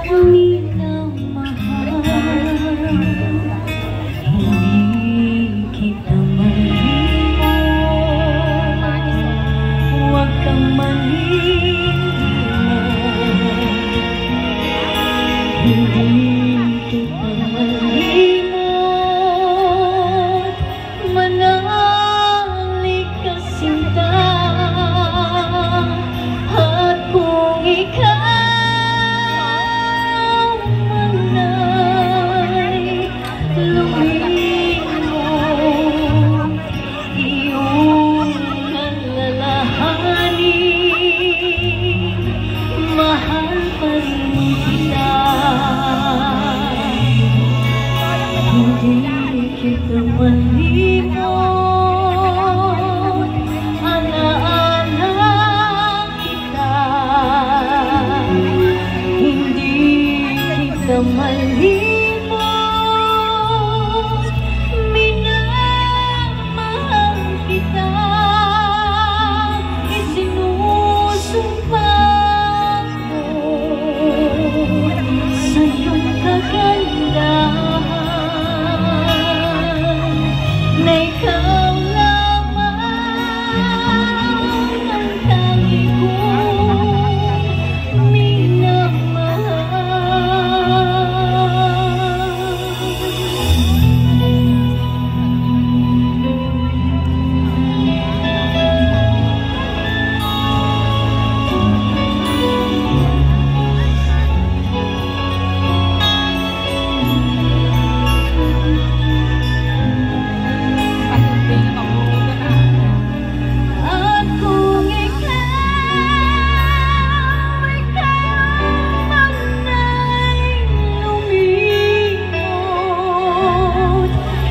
minamahal. Hindi kita malimot, huwag kang mahihiman. Hindi kita malimot, manalik ka sinta. At kung ikaw man ay lumimot, iyong alalahanin, mahal pa rin kita. Hindi kita malimot, alaala kita. Hindi kita malimot, minamahal kita. Isinusumpa ko sa iyong kagandahan na ikaw lamang ang tangi kong at kung ikaw man ay lumimot,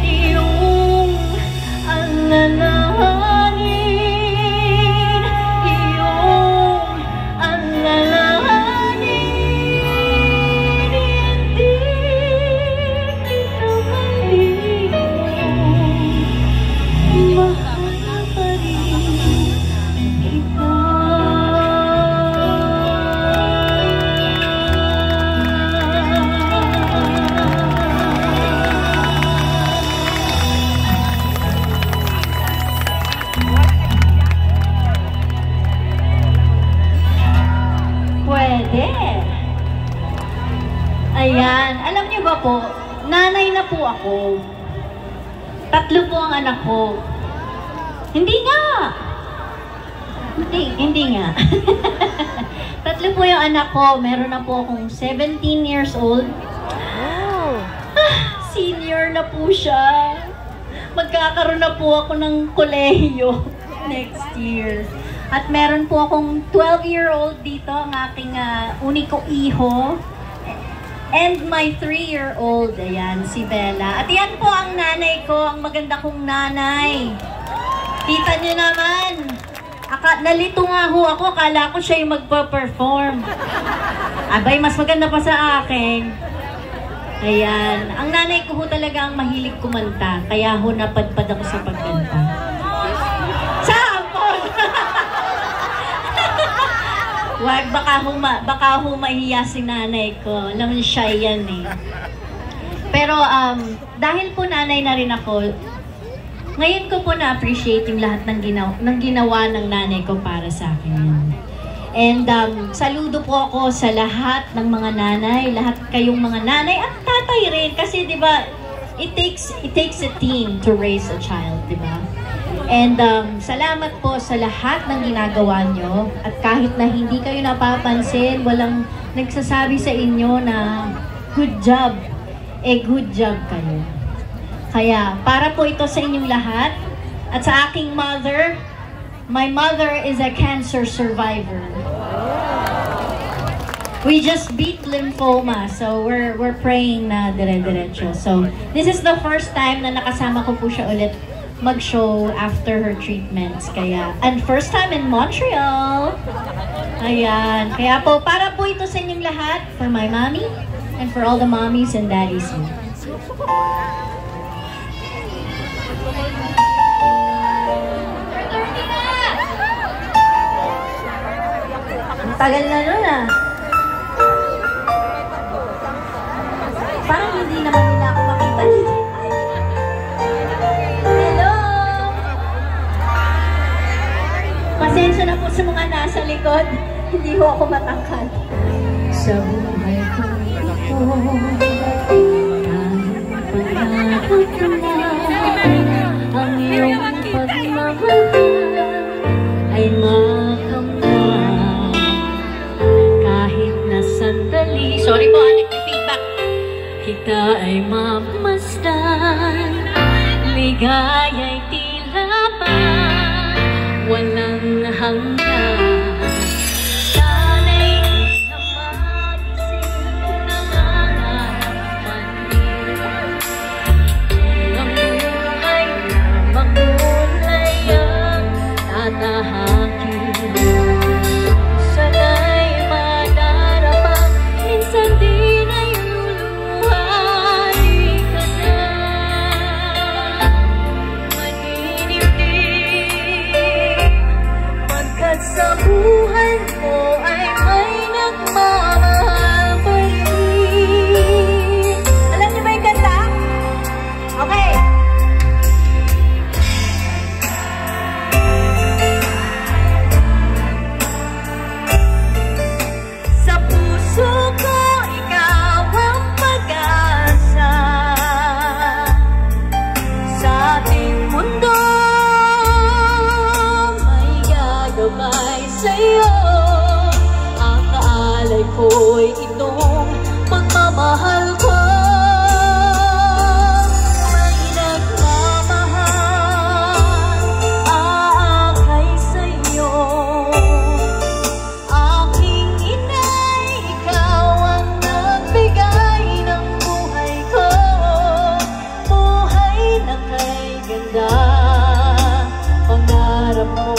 iyong alalahanin, iyong alalahanin. Hindi kita malimot, mahal pa rin kita. Pwede. Ayan. Alam niyo ba po, nanay na po ako. 3 po ang anak ko. Hindi nga. Hindi nga. 3 po yung anak ko. Meron na po akong 17 years old. Senior na po siya. Magkakaroon na po ako ng kolehiyo next year. At meron po akong 12-year-old dito, ang aking uniko iho. And my 3-year-old, ayan, si Bella. At yan po ang nanay ko, ang maganda kong nanay. Kita nyo naman. Nalito nga ho ako, akala ko siya yung magpa-perform. Abay, mas maganda pa sa akin. Ayan. Ang nanay ko ho talaga ang mahilig kumanta, kaya ho napadpad ako sa pagkanta. Sampon! Wag, baka ho mahiya si nanay ko. Alam mo, siya yan eh. Pero dahil po nanay na rin ako, ngayon ko po na-appreciate yung lahat ng ginawa ng nanay ko para sa akin. And saludo po ako sa lahat ng mga nanay, lahat kayong mga nanay at tatay rin. Kasi di ba, it takes a team to raise a child, di ba? And salamat po sa lahat ng ginagawa nyo. At kahit na hindi kayo napapansin, walang nagsasabi sa inyo na good job. Good job kayo. Kaya para po ito sa inyong lahat. At sa aking mother, my mother is a cancer survivor. We just beat lymphoma, so we're praying na dire-diretso. So this is the first time na nakasama ko po siya ulit mag-show after her treatments. Kaya, and first time in Montreal. Ayan. Kaya po, para po ito sa inyong lahat, for my mommy, and for all the mommies and daddies here. Ang tagal na nun ah. likod. Hindi ho ako matangkad. Sa buhay ko ito, pangarap ko na ang iyong pagmamahal ay makamtan. Kahit na sandali, sorry po, nag-feedback, kita ay mamasdan. Ligaya'y tila ba walang hanggan. Sa buhay mo ay may nagmamahal pa rin. Alam niyo ba yung kanta? Okay. Sa puso ko, ikaw ang pag-asa. Sa ating mundo gabay sa'yo, ang kaalay ko'y itong pagmamahal ko. May nagmamahal, aakay sa'yo. Aking inay, ikaw ang nagbigay ng buhay ko. Buhay na kay ganda, pangarap mo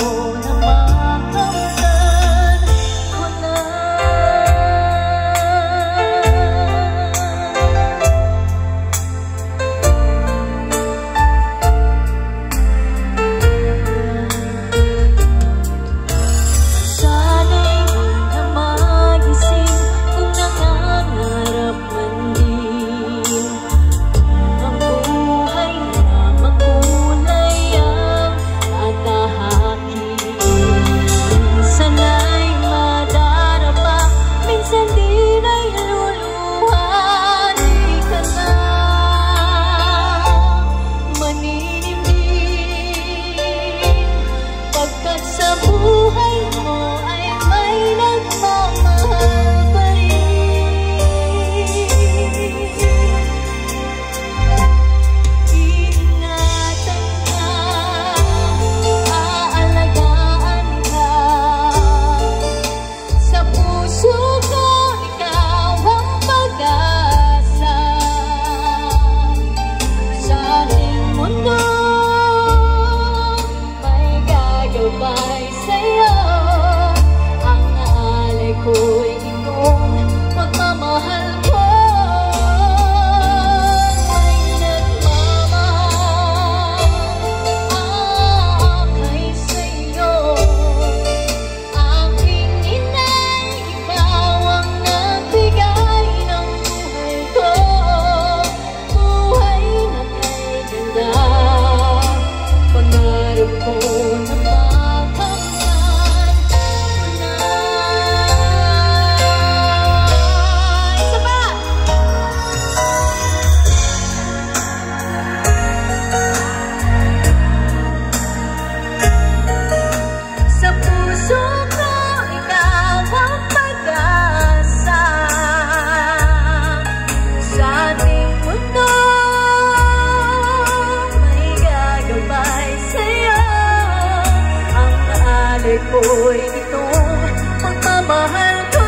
ko'y itong pagmamahal ko.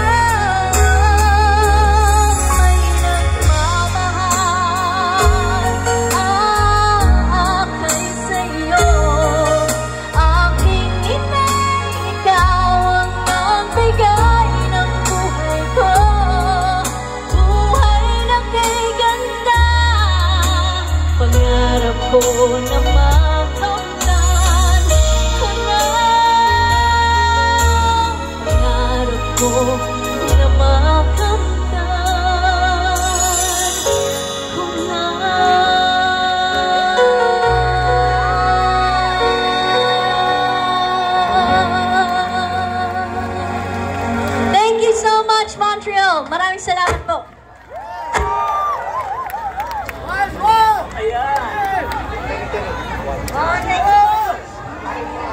May nagmamahal, aakay sa'yo. Aking inay, ikaw ang nagbigay ng buhay ko. Buhay na kay ganda, pangarap ko na makamtan ka na.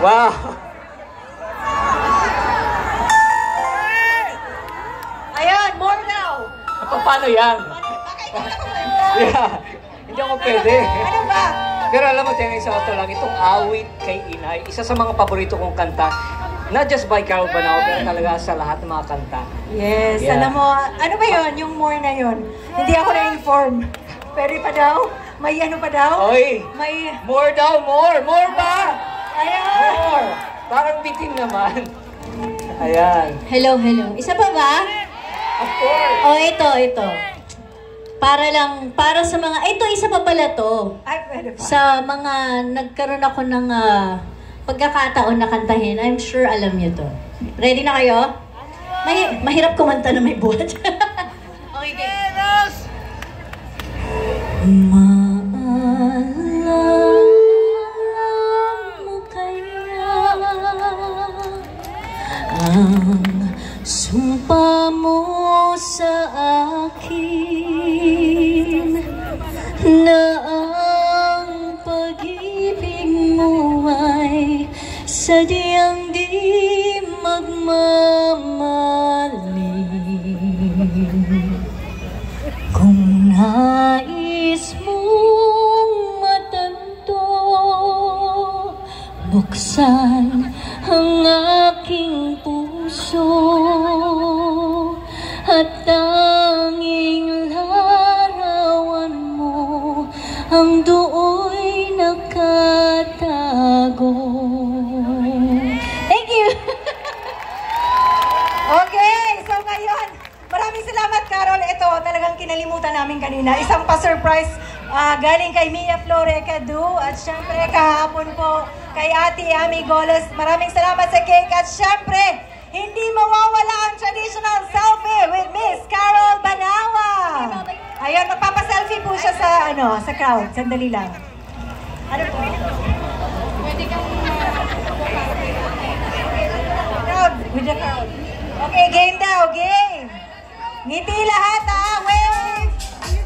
Wow! Ayan, more now. Paano yan? Yeah, hindi ako pwede. Ano ba? Pero alam mo, Tiang, isa ko lang, itong awit kay Inay, isa sa mga paborito kong kanta, not just by Carol Banao, pero talaga sa lahat ng mga kanta. Yes, Yeah. alam mo, ano ba yon yung more na yon? Hindi ako na-inform. Pwede pa daw? May ano pa daw? Oy! May... More daw, more! More ba? Ayan! More! Parang bitin naman. Ayan. Hello, hello. Isa pa ba? Of course. Oh, ito. Para sa mga, ito, isa pa pala to. Ay, pwede pa. Sa mga nagkaroon ako ng pagkakataon na kantahin, I'm sure alam niyo to. Ready na kayo? Mahirap kumanta na may buhat. Okay, game. Maalala mo kaya ang sumpa mo sa akin na ang pag-ibig mo ay sadyang di magmamaling. Kung nais mong matanto, buksan ang aking puso at tanging larawan mo ang dooy nakatago. Thank you! Okay, so ngayon, maraming salamat, Carol. Ito, talagang kinalimutan namin kanina. Isang pa-surprise galing kay Mia Flore Cadu at syempre kahapon po kay Ate Ami Goles. Maraming salamat sa cake at syempre, hindi mawawala ang traditional selfie with Miss Carol Banawa. Ayun, magpapaselfie po siya sa sa crowd. Sandali lang. Ano po? Crowd, with the crowd. Okay, game daw, game. Ngiti lahat, wave.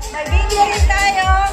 May video rin tayo.